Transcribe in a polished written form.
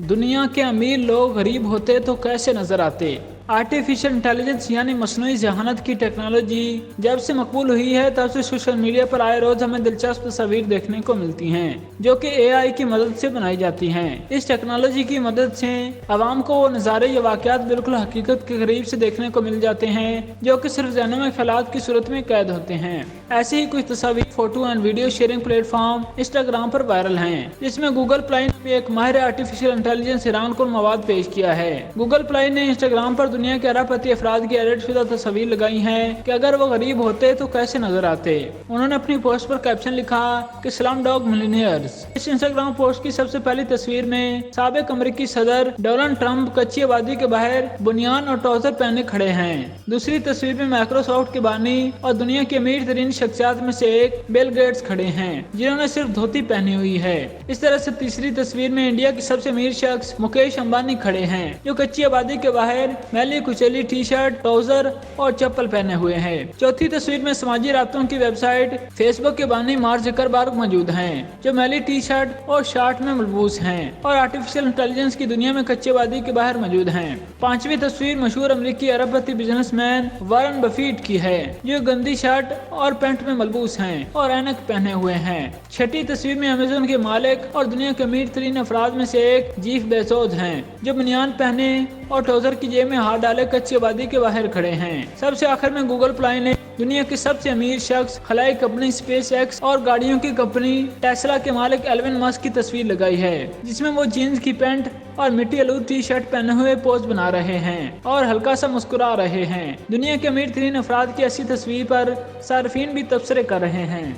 दुनिया के अमीर लोग गरीब होते तो कैसे नजर आते। आर्टिफिशियल इंटेलिजेंस यानी मसनूई जहानत की टेक्नोलॉजी जब से मकबूल हुई है तब से सोशल मीडिया पर आए रोज हमें दिलचस्प तस्वीर देखने को मिलती हैं जो कि एआई की मदद से बनाई जाती हैं। इस टेक्नोलॉजी की मदद से आवाम को वो नज़ारे या वाक़यात बिल्कुल हकीकत के करीब से देखने को मिल जाते हैं जो कि सिर्फ ज़हनों में ख्यालात की सूरत में कैद होते हैं। ऐसी ही कुछ तस्वीर, photo and video sharing platform Instagram पर वायरल हैं, जिसमें गूगल प्लाई ने एक माहिर आर्टिफिशियल इंटेलिजेंस हैरान कुन मवाद पेश किया है। गूगल प्लाई ने इंस्टाग्राम पर दुनिया के अरबपति अफराद की एडिट शुदा तस्वीर लगाई हैं कि अगर वो गरीब होते तो कैसे नजर आते। उन्होंने अपनी पोस्ट पर कैप्शन लिखा कि स्लम डॉग मिलियनेयर्स। इस इंस्टाग्राम पोस्ट की सबसे पहली तस्वीर में साबिक अमेरिकी सदर डोनाल्ड ट्रंप कच्ची आबादी के बाहर बुनियान और ट्राउजर पहने खड़े हैं। दूसरी तस्वीर में माइक्रोसॉफ्ट के बानी और दुनिया के अमीर तरीन शख्सियात में से एक बिल गेट्स खड़े हैं जिन्होंने सिर्फ धोती पहनी हुई है। इस तरह से तीसरी तस्वीर में इंडिया के सबसे अमीर शख्स मुकेश अंबानी खड़े हैं जो कच्ची आबादी के बाहर मैली कुचली टी शर्ट, ट्राउजर और चप्पल पहने हुए हैं। चौथी तस्वीर में समाजी राब्तों की वेबसाइट फेसबुक के बानी मार्क ज़करबर्ग मौजूद हैं जो मैली टी शर्ट और शर्ट में मलबूस हैं और आर्टिफिशियल इंटेलिजेंस की दुनिया में कच्ची आबादी के बाहर मौजूद हैं। पांचवी तस्वीर मशहूर अमेरिकी अरबपति बिजनेसमैन वारन बफेट की है जो गंदी शर्ट और पैंट में मलबूस हैं और ऐनक पहने हुए हैं। छठी तस्वीर में अमेज़न के मालिक और दुनिया के अमीर तरीन अफराद में से एक जीफ बेजोस हैं जो बनियान पहने और ट्राउजर की जेब में हाथ डाले कच्ची आबादी के बाहर खड़े हैं। सबसे आखिर में गूगल प्लाई ने दुनिया के सबसे अमीर शख्स, खलाई कंपनी स्पेस एक्स और गाड़ियों की कंपनी टेस्ला के मालिक एलन मस्क की तस्वीर लगाई है जिसमें वो जीन्स की पैंट और मिट्टी आलूद टी शर्ट पहने हुए पोज बना रहे हैं और हल्का सा मुस्कुरा रहे हैं। दुनिया के अमीर तरीन अफराद की ऐसी तस्वीर पर सार्फिन भी तबसरे कर रहे हैं।